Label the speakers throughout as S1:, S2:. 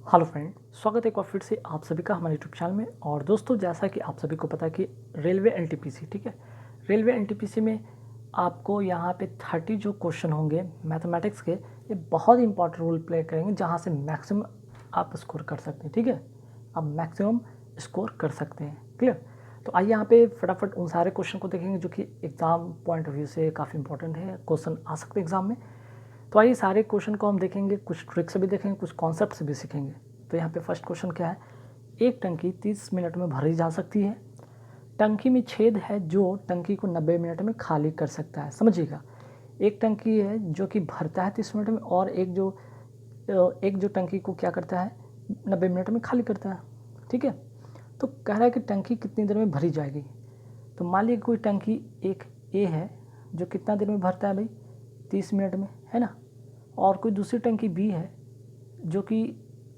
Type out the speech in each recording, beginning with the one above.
S1: Hello friend, स्वागत है एक बार फिर से आप सभी का हमारे यूट्यूब चैनल में। और दोस्तों, जैसा कि आप सभी को पता है कि रेलवे एनटीपीसी, ठीक है, रेलवे एनटीपीसी में आपको यहाँ पे 30 जो क्वेश्चन होंगे मैथमेटिक्स के, ये बहुत इंपॉर्टेंट रोल प्ले करेंगे, जहाँ से मैक्सिमम आप स्कोर कर सकते हैं। ठीक है, आप मैक्सिमम स्कोर कर सकते हैं। क्लियर? तो आइए यहाँ पे फटाफट उन सारे क्वेश्चन को देखेंगे जो कि एग्ज़ाम पॉइंट ऑफ व्यू से काफ़ी इंपॉर्टेंट है, क्वेश्चन आ सकते हैं एग्ज़ाम में। तो आइए सारे क्वेश्चन को हम देखेंगे, कुछ ट्रिक्स भी देखेंगे, कुछ कॉन्सेप्ट भी सीखेंगे। तो यहाँ पे फर्स्ट क्वेश्चन क्या है, एक टंकी 30 मिनट में भरी जा सकती है। टंकी में छेद है जो टंकी को 90 मिनट में खाली कर सकता है। समझिएगा, एक टंकी है जो कि भरता है 30 मिनट में, और एक जो टंकी को क्या करता है 90 मिनट में खाली करता है। ठीक है, तो कह रहा है कि टंकी कितनी देर में भरी जाएगी। तो मान लीजिए कोई टंकी एक ए है जो कितना देर में भरता है भाई, 30 मिनट में, है ना। और कोई दूसरी टंकी बी है जो कि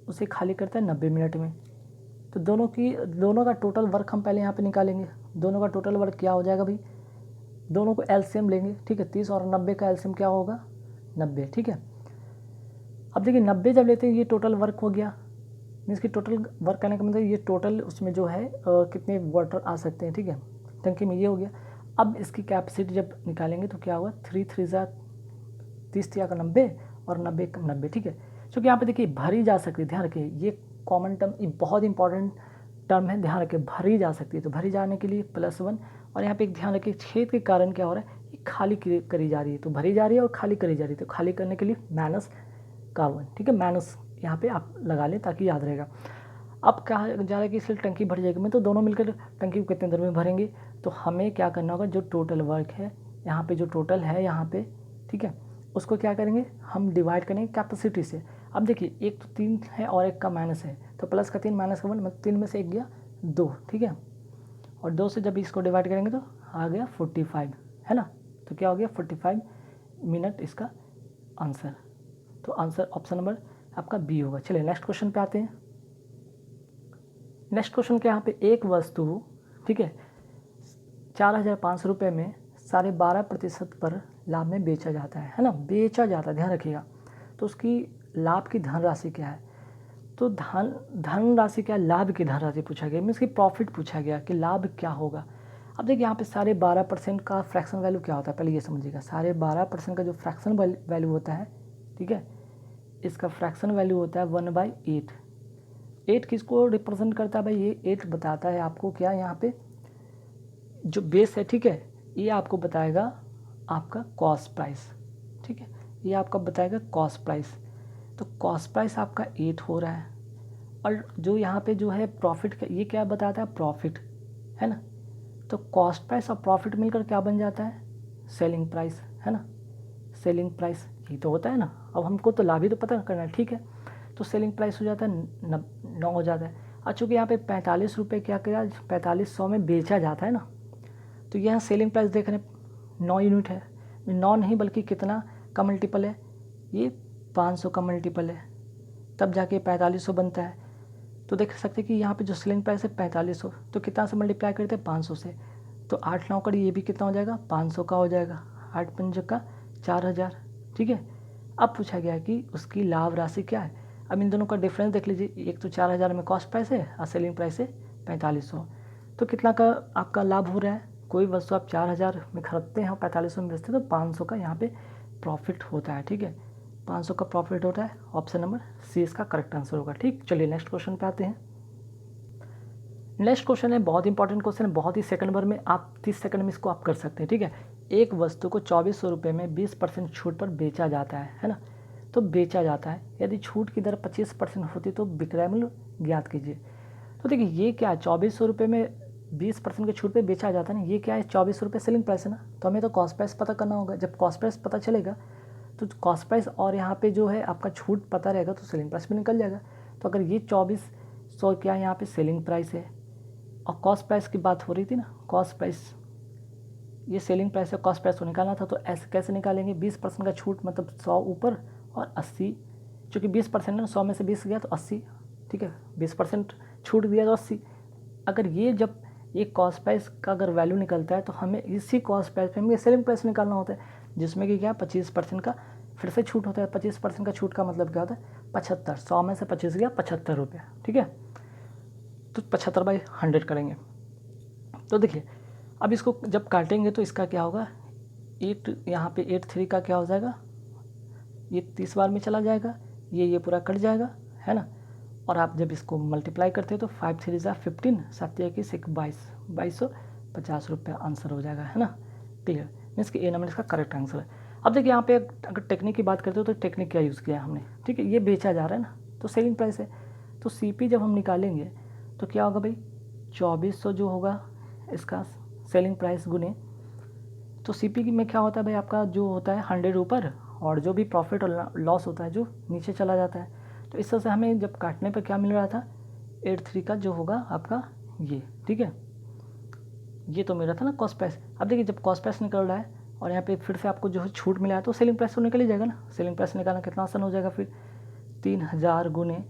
S1: उसे खाली करता है 90 मिनट में। तो दोनों का टोटल वर्क हम पहले यहाँ पे निकालेंगे। दोनों का टोटल वर्क क्या हो जाएगा भाई, दोनों को एलसीएम लेंगे। ठीक है, 30 और 90 का एलसीएम क्या होगा, 90। ठीक है, अब देखिए 90 जब लेते हैं ये टोटल वर्क हो गया, मीन्स कि टोटल वर्क करने का मतलब ये टोटल उसमें जो है कितने वाटर आ सकते हैं। ठीक है, टंकी में ये हो गया। अब इसकी कैपेसिटी जब निकालेंगे तो क्या होगा, 3 3 30 का 90 और 90 का 90। ठीक है, क्योंकि यहाँ पे देखिए भरी जा सकती है, ध्यान रखिए ये कॉमन टर्म, ये बहुत इंपॉर्टेंट टर्म है, ध्यान रखिए भरी जा सकती है। तो भरी जाने के लिए +1, और यहाँ पे एक ध्यान रखिए छेद के कारण क्या हो रहा है, ये खाली करी जा रही है। तो भरी जा रही है और खाली करी जा रही है, तो खाली करने के लिए -1। ठीक है, माइनस यहाँ पे आप लगा लें ताकि याद रहेगा। अब कहा जा रहा है कि इसलिए टंकी भर जाएगी, मैं तो दोनों मिलकर टंकी को कितने देर में भरेंगे। तो हमें क्या करना होगा, जो टोटल वर्क है यहाँ पे, जो टोटल है यहाँ पे, ठीक है, उसको क्या करेंगे हम डिवाइड करेंगे कैपेसिटी से। अब देखिए एक तो 3 है और एक का माइनस है, तो प्लस का 3 माइनस का 1, मतलब 3 में से एक गया 2। ठीक है, और 2 से जब इसको डिवाइड करेंगे तो आ गया 45, है ना। तो क्या हो गया 45 मिनट इसका आंसर। तो आंसर ऑप्शन नंबर आपका बी होगा। चलिए नेक्स्ट क्वेश्चन पे आते हैं। नेक्स्ट क्वेश्चन के यहाँ पे एक वस्तु, ठीक है, 4,500 रुपये में 12.5% पर लाभ में बेचा जाता है ना, बेचा जाता है, ध्यान रखिएगा। तो उसकी लाभ की धनराशि क्या है, तो धनराशि क्या है, लाभ की धनराशि पूछा गया, मीन्स की प्रॉफिट पूछा गया कि लाभ क्या होगा। अब देखिए यहाँ पे 12.5% का फ्रैक्शन वैल्यू क्या होता है, पहले ये समझिएगा। 12.5% का जो फ्रैक्शन वैल्यू होता है, ठीक है, इसका फ्रैक्शन वैल्यू होता है 1/8। 8 किसको रिप्रेजेंट करता है भाई, ये 8 बताता है आपको क्या, यहाँ पे जो बेस है, ठीक है, ये आपको बताएगा आपका कॉस्ट प्राइस। ठीक है, ये आपका बताएगा कॉस्ट प्राइस। तो कॉस्ट प्राइस आपका 8 हो रहा है, और जो यहाँ पे जो है प्रॉफिट का, ये क्या बताता है, प्रॉफिट, है ना। तो कॉस्ट प्राइस और प्रॉफिट मिलकर क्या बन जाता है, सेलिंग प्राइस, है ना। सेलिंग प्राइस ये तो होता है ना। अब हमको तो लाभ ही तो पता करना है, ठीक है। तो सेलिंग प्राइस हो जाता है 9 हो जाता है। और चूँकि यहाँ पे 45 रुपये क्या किया, 4500 में बेचा जाता है ना, तो यहाँ सेलिंग प्राइस देख रहे हैं 9 यूनिट है, 9 नहीं बल्कि कितना का मल्टीपल है, ये 500 का मल्टीपल है, तब जाके 4500 बनता है। तो देख सकते हैं कि यहाँ पे जो सेलिंग प्राइस है 4500, तो कितना से मल्टीप्लाई करते हैं 500 से, तो 8 9 कर ये भी कितना हो जाएगा 500 का हो जाएगा, 8 5 का 4000। ठीक है, अब पूछा गया कि उसकी लाभ राशि क्या है। अब इन दोनों का डिफरेंस देख लीजिए, एक तो 4000 में कॉस्ट प्राइस है और सेलिंग प्राइस है 4500, तो कितना का आपका लाभ हो रहा है। कोई वस्तु आप 4000 में खरीदते हैं और 4500 में बेचते हैं, तो 500 का यहाँ पे प्रॉफिट होता है। ठीक है, 500 का प्रॉफिट होता है, ऑप्शन नंबर सी इसका करेक्ट आंसर होगा। ठीक, चलिए नेक्स्ट क्वेश्चन पे आते हैं। नेक्स्ट क्वेश्चन है बहुत इंपॉर्टेंट क्वेश्चन है, बहुत ही सेकंड भर में आप 30 सेकंड में इसको आप कर सकते हैं। ठीक है, एक वस्तु को 2400 रुपये में 20% छूट पर बेचा जाता है ना। तो बेचा जाता है, यदि छूट की दर 25% होती तो विक्रय मूल्य ज्ञात कीजिए। तो देखिए ये क्या है, 2400 रुपये में 20% के छूट पे बेचा जाता है ना, ये क्या है 2400 रुपये सेलिंग प्राइस है ना। तो हमें तो कॉस्ट प्राइस पता करना होगा। जब कॉस्ट प्राइस पता चलेगा तो कॉस्ट प्राइस और यहाँ पे जो है आपका छूट पता रहेगा, तो सेलिंग प्राइस भी निकल जाएगा। तो अगर ये 2400 क्या यहाँ पे सेलिंग प्राइस है, और कॉस्ट प्राइस की बात हो रही थी ना, कॉस्ट प्राइस ये सेलिंग प्राइस है, कॉस्ट प्राइस को निकालना था, तो ऐसे कैसे निकालेंगे, 20% का छूट मतलब 100 ऊपर और 80, चूँकि 20% है, 100 में से 20 गया तो 80। ठीक है, 20% छूट दिया तो 80। अगर ये जब ये कॉस्ट प्राइस का अगर वैल्यू निकलता है तो हमें इसी कॉस्ट प्राइस पे हमें सेलिंग प्राइस निकालना होता है, जिसमें कि क्या 25% का फिर से छूट होता है। 25% का छूट का मतलब क्या होता है, 75, 100 में से 25 गया 75 रुपये, ठीक है। तो 75/100 करेंगे। तो देखिए अब इसको जब काटेंगे तो इसका क्या होगा, 8 यहाँ पे 83 का क्या हो जाएगा, ये 30 बार में चला जाएगा, ये पूरा कट जाएगा, है ना। और आप जब इसको मल्टीप्लाई करते हैं तो 5 3 ज़ा 15, 7 21 22, 2250 रुपया आंसर हो जाएगा, है ना। क्लियर, मीन्स कि ए नंबर इसका करेक्ट आंसर है। अब देखिए यहाँ पे अगर टेक्निक की बात करते हो तो टेक्निक क्या यूज़ किया है हमने, ठीक है। ये बेचा जा रहा है ना, तो सेलिंग प्राइस है, तो सीपी जब हम निकालेंगे तो क्या होगा भाई, 2400 जो होगा इसका सेलिंग प्राइस गुने, तो सीपी में क्या होता है भाई, आपका जो होता है 100 ऊपर और जो भी प्रॉफिट और लॉस होता है जो नीचे चला जाता है। तो इस तरह से हमें जब काटने पर क्या मिल रहा था, 83 का जो होगा आपका ये, ठीक है। ये तो मिल रहा था ना कॉस्ट प्राइस। अब देखिए जब कॉस्ट प्राइस निकल रहा है और यहाँ पे फिर से आपको जो है छूट मिला है तो सेलिंग प्राइस तो निकल ही जाएगा ना। सेलिंग प्राइस निकालना कितना आसान हो जाएगा फिर, 3000 गुने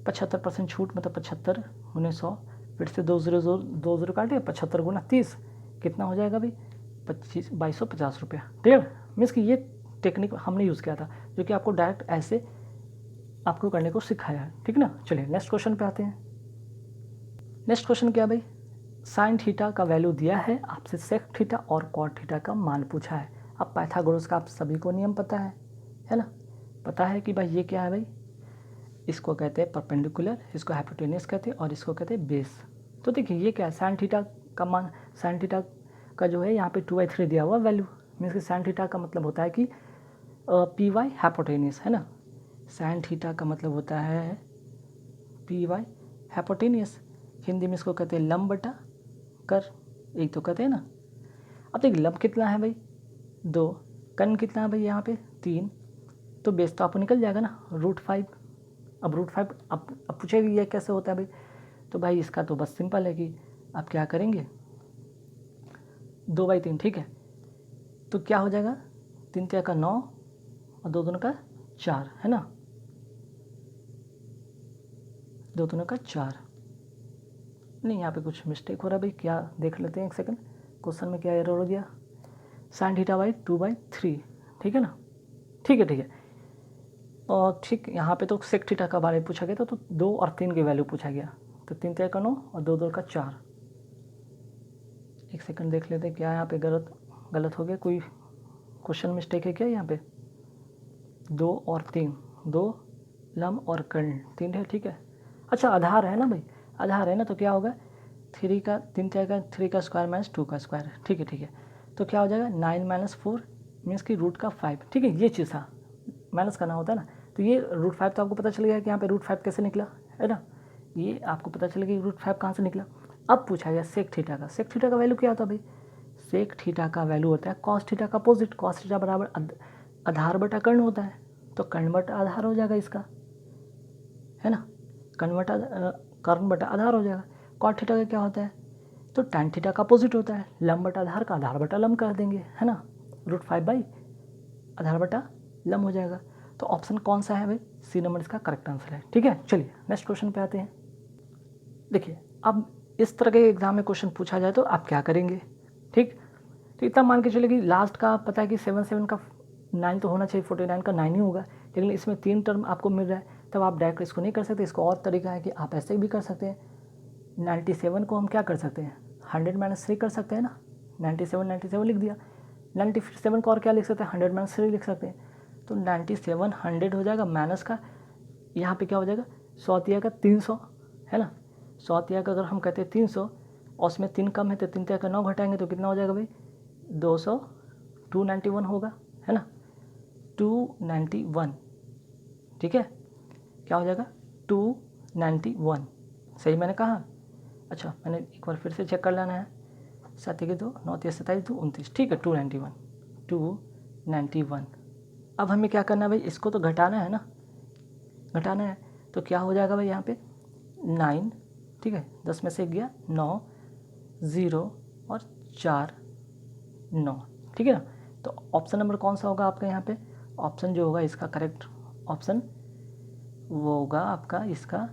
S1: 75% छूट, मतलब 75 गुने 100, फिर से 2 0 काटे, 75 गुना 30 कितना हो जाएगा भाई, 2250 रुपया। क्लियर, मीन्स कि ये टेक्निक हमने यूज़ किया था जो कि आपको डायरेक्ट ऐसे आपको करने को सिखाया है, ठीक ना। चलिए नेक्स्ट क्वेश्चन पे आते हैं। नेक्स्ट क्वेश्चन क्या भाई, साइन थीटा का वैल्यू दिया है, आपसे सेक थीटा और कॉट थीटा का मान पूछा है। अब पाइथागोरस का आप सभी को नियम पता है ना, पता है कि भाई ये क्या है भाई, इसको कहते हैं परपेंडिकुलर, इसको हाइपोटेन्यूस कहते हैं और इसको कहते हैं बेस। तो देखिए ये क्या है, साइन थीटा का मान, साइन थीटा का जो है यहाँ पे 2/3 दिया हुआ वैल्यू, मीन्स कि साइन थीटा का मतलब होता है कि पी वाई हाइपोटेन्यूस, है ना। साइन थीटा का मतलब होता है पी वाई हाइपोटेन्यूस, हिंदी में इसको कहते हैं लंब बटा कर, एक तो कहते हैं ना। अब देखिए लंब कितना है भाई 2, कन कितना है भाई यहाँ पे 3, तो बेस तो आपको निकल जाएगा ना √5। अब √5 अब पूछेगा ये कैसे होता है भाई, तो भाई इसका तो बस सिंपल है कि आप क्या करेंगे 2/3, ठीक है। तो क्या हो जाएगा 3 3 का 9 और 2 2 का 4, है ना, 2 2 का 4। नहीं यहाँ पे कुछ मिस्टेक हो रहा है भाई, क्या देख लेते हैं एक सेकंड, क्वेश्चन में क्या एरर हो गया, साइन थीटा बाई 2/3, ठीक है ना, ठीक है। और ठीक यहाँ पे तो सेक थीटा का बारे में पूछा गया था, तो 2 और 3 की वैल्यू पूछा गया, तो 3 3 का 9 और 2 2 का 4। एक सेकंड देख लेते हैं क्या यहाँ पे गलत हो गया, कोई क्वेश्चन मिस्टेक है क्या यहाँ पे। 2 और 3, 2 लंब और कर्ण 3 है, ठीक है। अच्छा आधार है ना भाई, आधार है ना, तो क्या होगा 3 का 3 का स्क्वायर माइनस 2 का स्क्वायर, ठीक है। तो क्या हो जाएगा 9 - 4 मीन्स कि √5, ठीक है। ये चीज़ था माइनस करना होता है ना, तो ये √5 तो आपको पता चल गया कि यहाँ पे √5 कैसे निकला, है ना, ये आपको पता चल गया कि √5 कहाँ से निकला। अब पूछा गया सेक थीटा का, सेक थीटा का वैल्यू क्या होता है भाई, सेक थीटा का वैल्यू होता है कॉस थीटा का अपोजिट, कॉस थीटा बराबर आधार बटा कर्ण होता है, तो कर्ण बटा आधार हो जाएगा इसका, है ना, कर्ण बटा आधार हो जाएगा। कॉट थीटा का क्या होता है, तो टैन थीटा का अपोजिट होता है, लंब बटा आधार का आधार बटा लंब कर देंगे, है ना, √5 आधार बटा लंब हो जाएगा। तो ऑप्शन कौन सा है भाई, सी नंबर इसका करेक्ट आंसर है, ठीक है। चलिए नेक्स्ट क्वेश्चन पे आते हैं। देखिए अब इस तरह के एग्जाम में क्वेश्चन पूछा जाए तो आप क्या करेंगे, ठीक। तो इतना मान के चलिए कि लास्ट का पता है कि 7 का 9 तो होना चाहिए, 49 का 9 ही होगा, लेकिन इसमें 3 टर्म आपको मिल रहा है, तब आप डायरेक्ट इसको नहीं कर सकते। इसको और तरीका है कि आप ऐसे भी कर सकते हैं, 97 को हम क्या कर सकते हैं 100 - 3 कर सकते हैं ना, 97 लिख दिया, 97 को और क्या लिख सकते हैं 100 - 3 लिख सकते हैं, तो 97 100 हो जाएगा, माइनस का यहाँ पे क्या हो जाएगा 100 तिया का 300, है ना, 100 तिया का अगर हम कहते हैं 300 और उसमें 3 कम है तो 3 तिया का 9 घटाएंगे तो कितना हो जाएगा भाई 200, 291 होगा, है ना, 291, ठीक है। क्या हो जाएगा 291, सही मैंने कहा। अच्छा मैंने एक बार फिर से चेक कर लेना है, 7 के 2 9 3 27 2 29, ठीक है 291। अब हमें क्या करना है भाई, इसको तो घटाना है ना, घटाना है, तो क्या हो जाएगा भाई यहाँ पे 9, ठीक है, 10 में से 1 गया 9, 0 और 4 9, ठीक है ना। तो ऑप्शन नंबर कौन सा होगा आपका यहाँ पे, ऑप्शन जो होगा इसका करेक्ट ऑप्शन वो होगा आपका इसका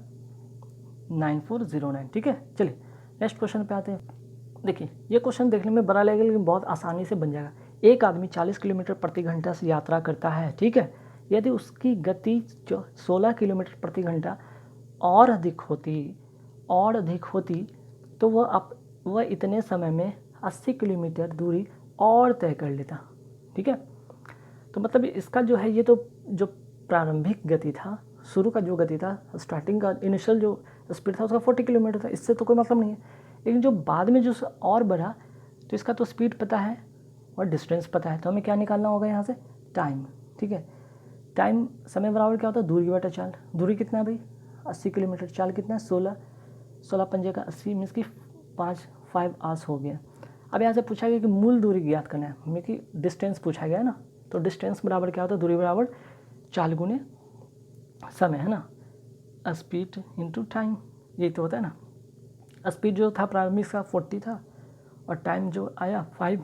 S1: 9409, ठीक है। चलिए नेक्स्ट क्वेश्चन पे आते हैं। देखिए ये क्वेश्चन देखने में बड़ा लगेगा लेकिन बहुत आसानी से बन जाएगा। एक आदमी 40 किलोमीटर प्रति घंटा से यात्रा करता है, ठीक है, यदि उसकी गति जो 16 किलोमीटर प्रति घंटा और अधिक होती तो वह इतने समय में 80 किलोमीटर दूरी और तय कर लेता। ठीक है, तो मतलब इसका जो है, ये तो जो प्रारंभिक गति था, शुरू का जो गति था, स्टार्टिंग का इनिशियल जो स्पीड था उसका 40 किलोमीटर था, इससे तो कोई मतलब नहीं है। लेकिन जो बाद में जो और बढ़ा तो इसका तो स्पीड पता है और डिस्टेंस पता है, तो हमें क्या निकालना होगा यहाँ से, टाइम। ठीक है, टाइम समय बराबर क्या होता है, दूरी बटा चाल। दूरी कितना है भाई, 80 किलोमीटर, चाल कितना है 16 पंजे का 80 मीन्स की 5 आवर्स हो गया। अब यहाँ से पूछा गया कि मूल दूरी ज्ञात करना है, मीन कि डिस्टेंस पूछा गया है ना, तो डिस्टेंस बराबर क्या होता है, दूरी बराबर चाल गुने समय, है ना, स्पीड इंटू टाइम, यही तो होता है ना। स्पीड जो था प्रारंभिक का 40 था और टाइम जो आया 5,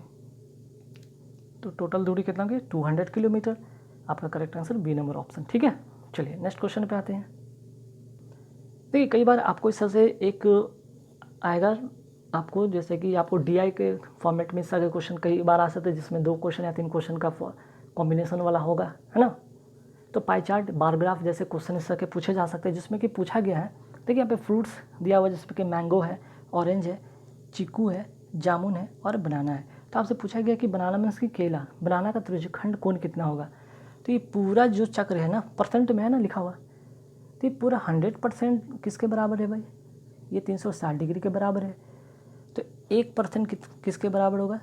S1: तो टोटल दूरी कितना होगी 200 किलोमीटर। आपका correct answer B number option. ठीक है, चलिए नेक्स्ट क्वेश्चन पे आते हैं। देखिए कई बार आपको इस तरह से एक आएगा, आपको जैसे कि आपको DI के फॉर्मेट में इस तरह के क्वेश्चन कई बार आ सकते हैं जिसमें 2 क्वेश्चन या 3 क्वेश्चन का कॉम्बिनेशन वाला होगा, है ना। तो पाई चार्ट, बार ग्राफ जैसे क्वेश्चन इस तरह के पूछे जा सकते हैं, जिसमें कि पूछा गया है, देखिए यहाँ पे फ्रूट्स दिया हुआ है जिसमें कि मैंगो है, ऑरेंज है, चीकू है, जामुन है और बनाना है। तो आपसे पूछा गया कि बनाना मीन्स की केला, बनाना का त्रिज्यखंड कोण कितना होगा। तो ये पूरा जो चक्र है ना, परसेंट में है ना लिखा हुआ, तो ये पूरा 100% किसके बराबर है भाई, ये 360 डिग्री के बराबर है। तो 1% किसके बराबर होगा,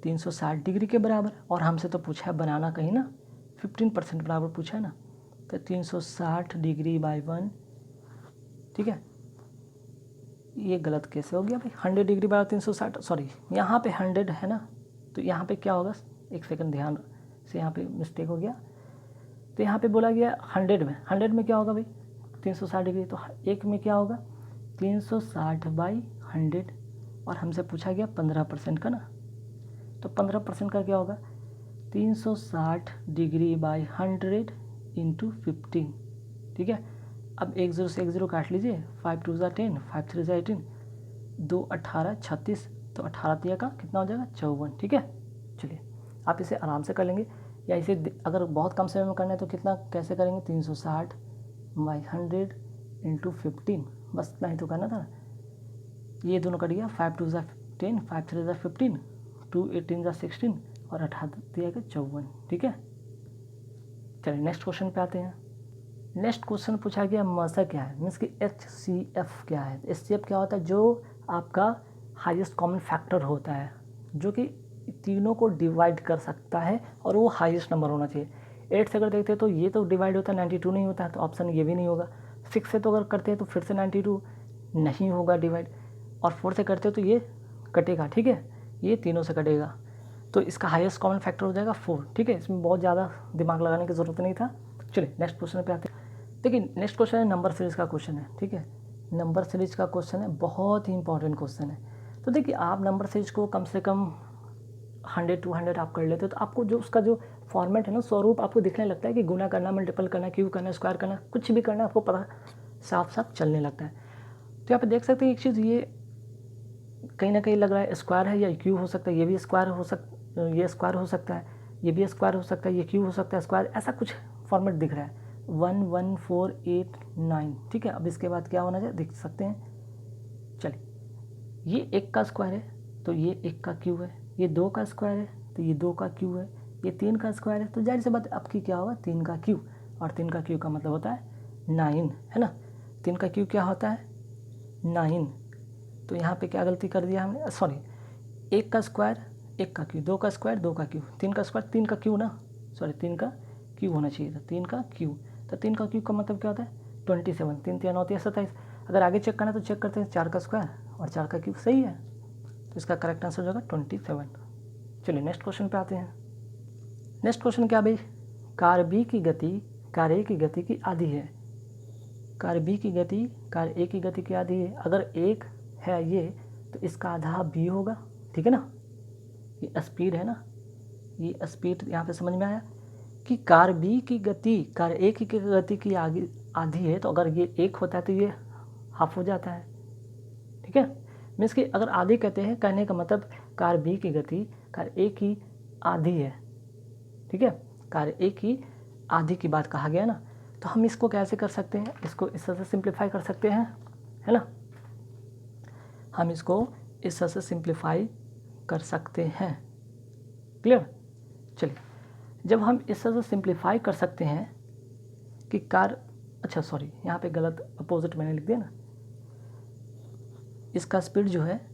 S1: 360 डिग्री के बराबर। और हमसे तो पूछा है बनाना कहीं ना 15% बराबर पूछा है ना, तो 360 डिग्री बाई 1। ठीक है, ये गलत कैसे हो गया भाई, 100 डिग्री बराबर 360, सॉरी यहाँ पे 100 है ना, तो यहाँ पे क्या होगा, एक सेकंड ध्यान से, यहाँ पे मिस्टेक हो गया। तो यहाँ पे बोला गया 100 में क्या होगा भाई 360 डिग्री, तो एक में क्या होगा 360 बाई 100, और हमसे पूछा गया 15% का ना, तो 15% का क्या होगा 360 डिग्री बाई 100 इंटू 15। ठीक है, अब 1 0 से 1 0 काट लीजिए, 5 2 ज़ा 10, 5 3 ज़ा 18, 2 18 36, तो 18 तिया का कितना हो जाएगा 54। ठीक है, चलिए आप इसे आराम से कर लेंगे, या इसे अगर बहुत कम समय में करना है तो कितना कैसे करेंगे, 360 बाई 100 इंटू 15, बस इतना ही तो करना था। ये दोनों कट गया, 5 2 ज़ा 10, 5 3 ज़ा 15, 2 18 ज़ा 16 और 18 तिया का 54। ठीक है, चलिए नेक्स्ट क्वेश्चन पे आते हैं। नेक्स्ट क्वेश्चन पूछा गया मसा क्या है, मीन्स कि HCF क्या है। HCF क्या होता है, जो आपका हाईएस्ट कॉमन फैक्टर होता है, जो कि तीनों को डिवाइड कर सकता है और वो हाईएस्ट नंबर होना चाहिए। 8 से अगर देखते हैं तो ये तो डिवाइड होता है, 92 नहीं होता है, तो ऑप्शन ये भी नहीं होगा। 6 से तो अगर करते हैं तो फिर से 92 नहीं होगा डिवाइड, और 4 से करते हो तो ये कटेगा। ठीक है, ये तीनों से कटेगा, तो इसका हाईएस्ट कॉमन फैक्टर हो जाएगा 4। ठीक है, इसमें बहुत ज़्यादा दिमाग लगाने की ज़रूरत नहीं था। चलिए नेक्स्ट क्वेश्चन पे आते हैं। देखिए नेक्स्ट क्वेश्चन है नंबर सीरीज़ का क्वेश्चन है। ठीक है, नंबर सीरीज का क्वेश्चन है, बहुत ही इंपॉर्टेंट क्वेश्चन है। तो देखिए आप नंबर सीरीज को कम से कम 100-200 आप कर लेते हो, तो आपको जो उसका जो फॉर्मेट है ना, स्वरूप आपको दिखने लगता है कि गुना करना, मल्टीपल करना, क्यूब करना, स्क्वायर करना, कुछ भी करना आपको पता साफ साफ चलने लगता है। तो यहाँ पे देख सकते हैं एक चीज़, ये कहीं ना कहीं लग रहा है स्क्वायर है या क्यूब हो सकता है, ये भी स्क्वायर हो सकता, ये स्क्वायर हो सकता है, ये भी स्क्वायर हो सकता है, ये क्यूब हो सकता है, स्क्वायर, ऐसा कुछ फॉर्मेट दिख रहा है 1 1 4 8 9। ठीक है, अब इसके बाद क्या होना चाहिए देख सकते हैं। चलिए ये 1 का स्क्वायर है तो ये 1 का क्यूब है, ये 2 का स्क्वायर है तो ये 2 का क्यूब है, ये 3 का स्क्वायर है, तो जाहिर सी बात आपकी क्या होगा 3 का क्यूब, और 3 का क्यूब का मतलब होता है 9, है ना। 3 का क्यूब क्या होता है 9। तो यहाँ पे क्या गलती कर दिया हमने, सॉरी 1 का स्क्वायर 1 का क्यूब, 2 का स्क्वायर 2 का क्यूब, 3 का स्क्वायर 3 का क्यूब ना, सॉरी 3 का क्यूब होना चाहिए था, 3 का क्यूब। तो 3 का क्यूब का मतलब क्या होता है 27, 3 3 9 27। अगर आगे चेक करना है तो चेक करते हैं, 4 का स्क्वायर और 4 का क्यूब सही है, तो इसका करेक्ट आंसर हो जाएगा 27। चलिए नेक्स्ट क्वेश्चन पे आते हैं। नेक्स्ट क्वेश्चन क्या भाई, कार बी की गति कार ए की गति की आधी है। कार बी की गति कार ए की गति की आधी है, अगर 1 है ये तो इसका आधा बी होगा। ठीक है ना, ये स्पीड है ना, ये स्पीड यहाँ पे समझ में आया कि कार बी की गति कार ए की गति की आधी है, तो अगर ये 1 होता है तो ये हाफ हो जाता है। ठीक है, मीन्स कि अगर आधी कहते हैं, कहने का मतलब कार बी की गति कार ए की आधी है। ठीक है, कार ए की आधी की बात कहा गया ना, तो हम इसको कैसे कर सकते हैं, इसको इस तरह से सिंप्लीफाई कर सकते हैं, है ना। हम इसको इस तरह से सिंप्लीफाई कर सकते हैं। क्लियर। चलिए, जब हम इस तरह से सिंप्लीफाई कर सकते हैं कि कार, अच्छा सॉरी, यहाँ पे गलत अपोजिट मैंने लिख दिया ना। इसका स्पीड जो है,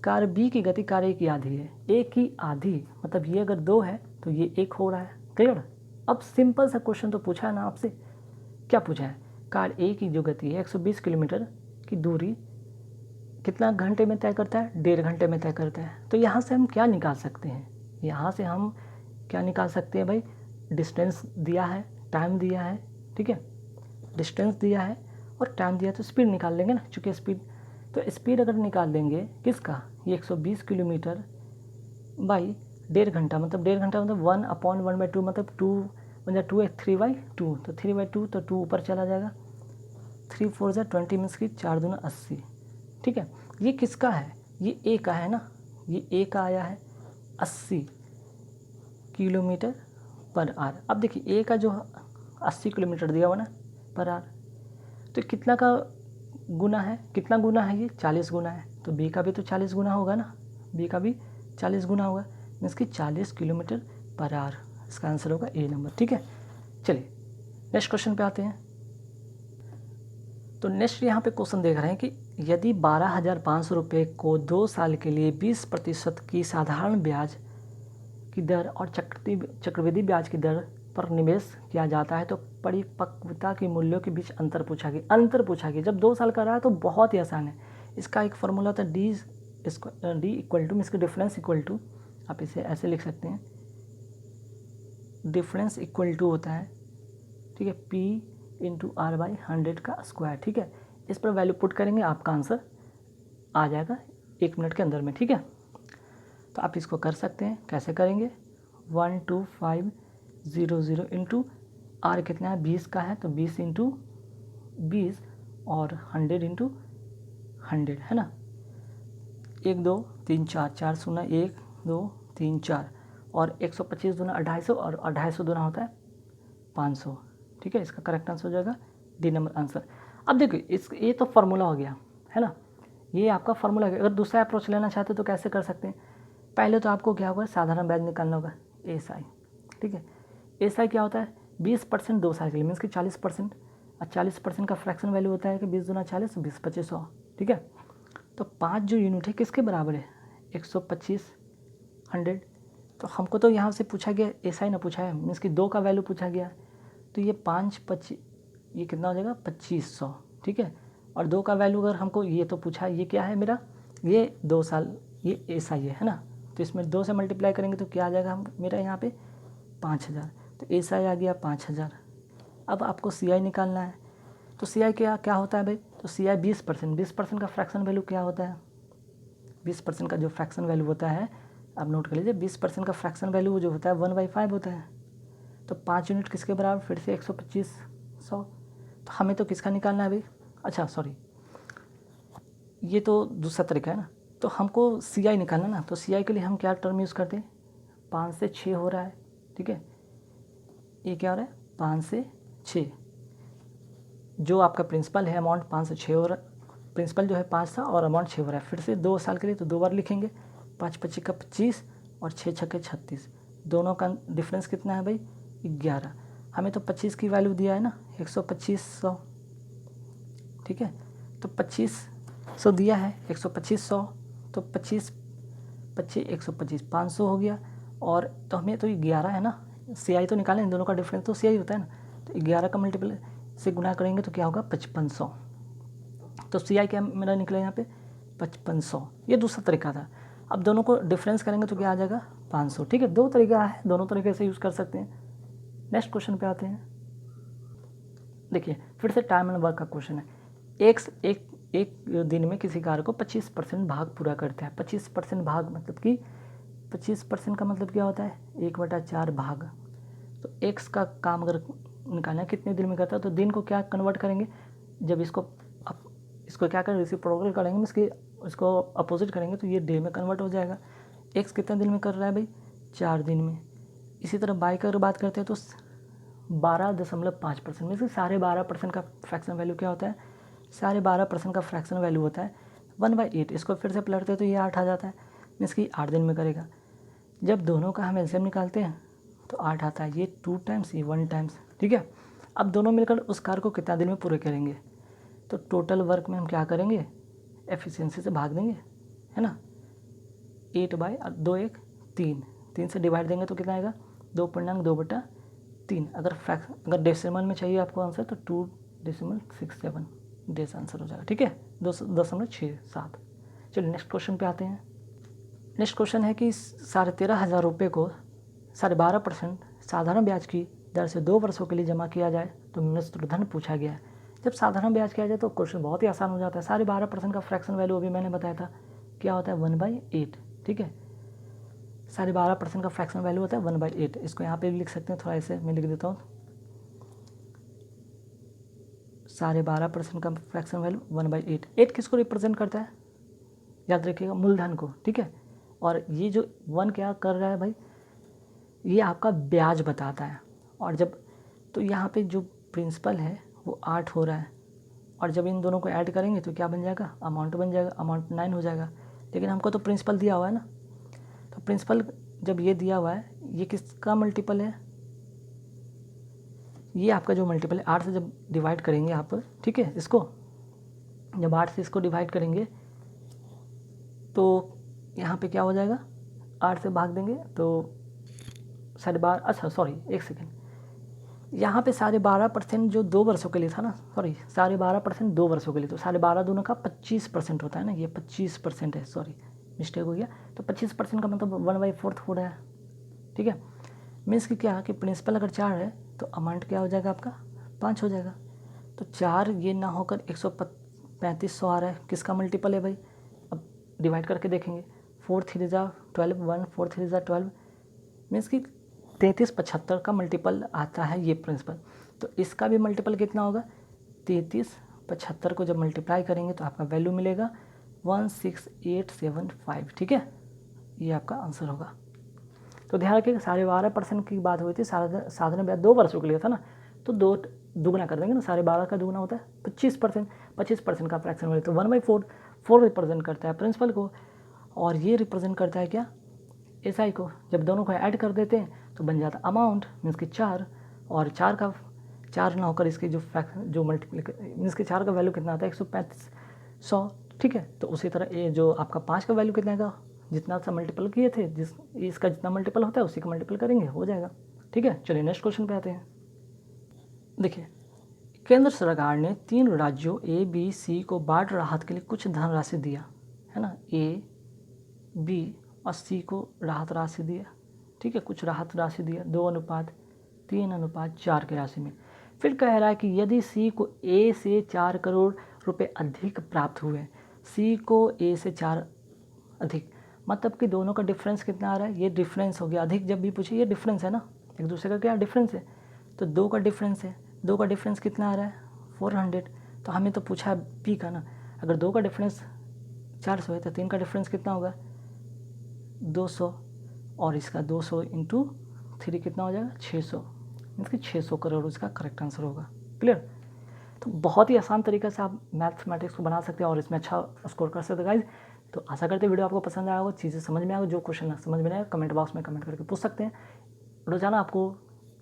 S1: कार बी की गति कार ए की आधी है, ए की आधी मतलब ये अगर 2 है तो ये 1 हो रहा है। क्लियर। अब सिंपल सा क्वेश्चन तो पूछा है ना आपसे, क्या पूछा है, कार ए की जो गति है 120 किलोमीटर की दूरी कितना घंटे में तय करता है, 1.5 घंटे में तय करता है। तो यहाँ से हम क्या निकाल सकते हैं, यहाँ से हम क्या निकाल सकते हैं भाई, डिस्टेंस दिया है, टाइम दिया है, ठीक है, डिस्टेंस दिया है और टाइम दिया है, तो स्पीड निकाल लेंगे ना, चूँकि स्पीड, तो स्पीड अगर निकाल देंगे किसका, ये 120 किलोमीटर बाई 1.5 घंटा, मतलब 1.5 घंटा मतलब 1/1/2 मतलब 2 मतलब 2 3/2, तो 3/2 तो 2 ऊपर चला जाएगा, 3 4 20 मीन्स की 4 दूना 80। ठीक है, ये किसका है, ये ए का है ना, ये ए का आया है 80 किलोमीटर पर आवर। अब देखिए ए का जो 80 किलोमीटर दिया हुआ ना पर आवर, तो कितना का गुना है, कितना गुना है, ये 40 गुना है, तो बी का भी तो 40 गुना होगा ना, बी का भी 40 गुना होगा, मीन्स कि 40 किलोमीटर पर आवर। इसका आंसर होगा ए नंबर। ठीक है, चलिए नेक्स्ट क्वेश्चन पे आते हैं। तो नेक्स्ट यहाँ पे क्वेश्चन देख रहे हैं कि यदि 12,500 रुपये को 2 साल के लिए 20% की साधारण ब्याज की दर और चक्रवृद्धि ब्याज की दर पर निवेश किया जाता है तो परिपक्वता के मूल्यों के बीच अंतर पूछा गया। जब 2 साल का रहा है तो बहुत ही आसान है, इसका एक फॉर्मूला होता है डी इक्वल टू, इसका डिफरेंस इक्वल टू, आप इसे ऐसे लिख सकते हैं, डिफरेंस इक्वल टू होता है, ठीक है, P इंटू आर बाई 100 का स्क्वायर। ठीक है, इस पर वैल्यू पुट करेंगे, आपका आंसर आ जाएगा 1 मिनट के अंदर में। ठीक है, तो आप इसको कर सकते हैं, कैसे करेंगे, 12500 इंटू आर कितना है, 20 का है, तो 20 इंटू 20 और 100 इंटू 100, है ना, 1 2 3 4 4 शून्य 1 2 3 4 और 125 दूना 250 और 250 दूना होता है 500। ठीक है, इसका करेक्ट आंसर हो जाएगा डी नंबर आंसर। अब देखिए ये तो फार्मूला हो गया, है ना, ये आपका फार्मूला है। अगर दूसरा अप्रोच लेना चाहते तो कैसे कर सकते हैं, पहले तो आपको क्या होगा, साधारण ब्याज निकालना होगा, एसआई। ठीक है, एसआई क्या होता है, 20% 2 साल के लिए, मीन्स कि 40%, और 40% का फ्रैक्शन वैल्यू होता है कि 20 दूना 40, 20 25 100। ठीक है, तो 5 जो यूनिट है किसके बराबर है, 125 100। तो हमको तो यहाँ से पूछा गया एसआई ना पूछा है, मीन्स कि 2 का वैल्यू पूछा गया, तो ये 5 25 ये कितना हो जाएगा 2500। ठीक है, और 2 का वैल्यू अगर हमको ये तो पूछा, ये क्या है मेरा, ये 2 साल, ये एसआई है ना, तो इसमें 2 से मल्टीप्लाई करेंगे तो क्या आ जाएगा, हम मेरा यहाँ पे 5000, तो एसआई आ गया 5000। अब आपको सीआई निकालना है, तो सीआई क्या होता है भाई, तो सीआई 20% का फ्रैक्शन वैल्यू क्या होता है, 20% का जो फ्रैक्शन वैल्यू होता है, आप नोट कर लीजिए, 20% का फ्रैक्शन वैल्यू जो होता है 1/5 होता है। तो 5 यूनिट किसके बराबर, फिर से 125 100। तो हमें तो किसका निकालना है भाई, अच्छा सॉरी, ये तो दूसरा तरीका है ना, तो हमको सीआई निकालना ना, तो सीआई के लिए हम क्या टर्म यूज़ करते हैं, 5 से 6 हो रहा है। ठीक है, ये क्या हो रहा है, 5 से 6, जो आपका प्रिंसिपल है अमाउंट 5 से 6 हो रहा है, प्रिंसिपल जो है 5 था और अमाउंट 6 हो रहा है। फिर से 2 साल के लिए तो 2 बार लिखेंगे, 5 25 का 25 और 6 6 के 36, दोनों का डिफरेंस कितना है भाई 11। हमें तो 25 की वैल्यू दिया है ना, 125 ठीक है, तो 2500 दिया है, 125 तो 25 25 125 500 हो गया, और तो हमें तो 11 है ना, सीआई तो निकालें, इन दोनों का डिफरेंस तो सीआई होता है ना, तो 11 का मल्टीपल से गुना करेंगे तो क्या होगा 5500। तो सीआई क्या मेरा निकला यहाँ पे 5500, ये दूसरा तरीका था। अब दोनों को डिफरेंस करेंगे तो क्या आ जाएगा 500। ठीक है, 2 तरीका है, दोनों तरीके से यूज़ कर सकते हैं। नेक्स्ट क्वेश्चन पे आते हैं। देखिए फिर से टाइम एंड वर्क का क्वेश्चन है, एक दिन में किसी कार्य को 25% भाग पूरा करता है। 25% भाग मतलब कि 25% का मतलब क्या होता है, 1/4 भाग। तो एक्स का काम अगर निकालना है कितने दिन में करता है, तो दिन को क्या कन्वर्ट करेंगे, जब इसको क्या करेंगे, रेसिप्रोकल करेंगे, इसको अपोजिट करेंगे तो ये डे में कन्वर्ट हो जाएगा। एक्स कितने दिन में कर रहा है भाई, 4 दिन में। इसी तरह बाई का अगर बात करते हैं तो 12.5%, मीन्स कि 12.5% का फ्रैक्शन वैल्यू क्या होता है, 12.5% का फ्रैक्शन वैल्यू होता है 1/8। इसको फिर से पलटते तो ये 8 आ जाता है, मीन्स कि 8 दिन में करेगा। जब दोनों का हम एलसीएम निकालते हैं तो 8 आता है, ये 2 टाइम्स ये 1 टाइम्स, ठीक है। अब दोनों मिलकर उस कार्य को कितना दिन में पूरे करेंगे, तो टोटल वर्क में हम क्या करेंगे, एफिशिएंसी से भाग देंगे, है ना। 8/2 1 3, 3 से डिवाइड देंगे तो कितना आएगा 2.2/3। अगर डेसिमल में चाहिए आपको आंसर तो 2.67 डेस आंसर हो जाएगा, ठीक है, 2.67। चलिए नेक्स्ट क्वेश्चन पे आते हैं। नेक्स्ट क्वेश्चन है कि 13,500 रुपये को 12.5% साधारण ब्याज की दर से 2 वर्षों के लिए जमा किया जाए तो मिश्र धन पूछा गया है। जब साधारण ब्याज किया जाए तो क्वेश्चन बहुत ही आसान हो जाता है। 12.5% का फ्रैक्शन वैल्यू अभी मैंने बताया था क्या होता है 1/8, ठीक है। 12.5% का फ्रैक्शन वैल्यू होता है 1/8। इसको यहाँ पे भी लिख सकते हैं, थोड़ा ऐसे मैं लिख देता हूँ, 12.5% का फ्रैक्शन वैल्यू 1/8। 8 किसको रिप्रेजेंट करता है, याद रखिएगा मूलधन को, ठीक है। और ये जो 1 क्या कर रहा है भाई, ये आपका ब्याज बताता है। और जब तो यहाँ पे जो प्रिंसिपल है वो 8 हो रहा है, और जब इन दोनों को ऐड करेंगे तो क्या बन जाएगा, अमाउंट बन जाएगा, अमाउंट 9 हो जाएगा। लेकिन हमको तो प्रिंसिपल दिया हुआ है ना, तो प्रिंसिपल जब ये दिया हुआ है, ये किसका मल्टीपल है, ये आपका जो मल्टीपल है 8 से जब डिवाइड करेंगे आप, ठीक है, इसको जब 8 से इसको डिवाइड करेंगे तो यहाँ पे क्या हो जाएगा, 8 से भाग देंगे तो 12.5, अच्छा सॉरी एक सेकेंड, यहाँ पे 12.5% जो 2 वर्षों के लिए था ना, सॉरी 12.5% 2 वर्षों के लिए, तो 12.5 दोनों का 25% होता है ना, ये 25% है, सॉरी मिस्टेक हो गया। तो 25% का मतलब 1/4 हो रहा है, ठीक है। मीन्स कि क्या कि प्रिंसिपल अगर 4 है तो अमाउंट क्या हो जाएगा आपका 5 हो जाएगा। तो 4 ये ना होकर 135 आ रहा है, किसका मल्टीपल है भाई, अब डिवाइड करके देखेंगे, 4 3 ज़ा 12, 1 4 3 ज़ा 12, मीन्स कि 3375 का मल्टीपल आता है ये प्रिंसिपल। तो इसका भी मल्टीपल कितना होगा, 3375 को जब मल्टीप्लाई करेंगे तो आपका वैल्यू मिलेगा 16875, ठीक है, ये आपका आंसर होगा। तो ध्यान रखिएगा 12.5% की बात हुई थी, साधारण ब्याज 2 वर्षों के लिए था ना, तो 2 दुगना कर देंगे ना, 12.5 का दुगना होता है 25%, 25% का फ्रैक्शन वैल्यू तो 1/4, 4 रिप्रेजेंट करता है प्रिंसिपल को, और ये रिप्रेजेंट करता है क्या, एसआई को। जब दोनों को ऐड कर देते हैं तो बन जाता अमाउंट, मीन्स कि 4, और 4 ना होकर इसके जो मल्टीप्लाई मीन्स कि 4 का वैल्यू कितना आता है 135, ठीक है। तो उसी तरह ये जो आपका 5 का वैल्यू कितना का, जितना सा मल्टीपल किए थे, इसका जितना मल्टीपल होता है उसी का मल्टीपल करेंगे, हो जाएगा, ठीक है। चलिए नेक्स्ट क्वेश्चन पे आते हैं। देखिए, केंद्र सरकार ने 3 राज्यों A, B, C को बाढ़ राहत के लिए कुछ धनराशि दिया, है ना, A, B और C को राहत राशि दिया, ठीक है, कुछ राहत राशि दिया 2:3:4 की राशि में। फिर कह रहा है कि यदि C को A से 4 करोड़ रुपए अधिक प्राप्त हुए, C को A से 4 अधिक, मतलब कि दोनों का डिफरेंस कितना आ रहा है, ये डिफरेंस हो गया, अधिक जब भी पूछे ये डिफरेंस है ना, एक दूसरे का क्या डिफरेंस है, तो 2 का डिफरेंस है, 2 का डिफरेंस कितना आ रहा है 400, तो हमें तो पूछा पी का ना, अगर 2 का डिफरेंस 400 है तो 3 का डिफरेंस कितना होगा 200, और इसका 200 इंटू 3 कितना हो जाएगा 600, मीन्स कि 600 करोड़ इसका करेक्ट आंसर होगा। क्लियर, तो बहुत ही आसान तरीके से आप मैथमेटिक्स को बना सकते हैं और इसमें अच्छा स्कोर कर सकते हैं गाइज। तो आशा करते हैं वीडियो आपको पसंद आया होगा, चीज़ें समझ में आएगा, जो क्वेश्चन समझ में आएगा कमेंट बॉक्स में कमेंट करके पूछ सकते हैं। रोजाना आपको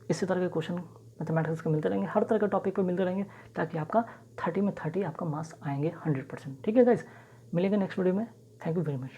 S1: इसी तरह के क्वेश्चन मैथमेटिक्स के मिलते रहेंगे, हर तरह के टॉपिक पे मिलते रहेंगे, ताकि आपका 30 में 30 आपका मार्क्स आएंगे 100%। ठीक है गाइज, मिलेंगे नेक्स्ट वीडियो में, थैंक यू वेरी मच।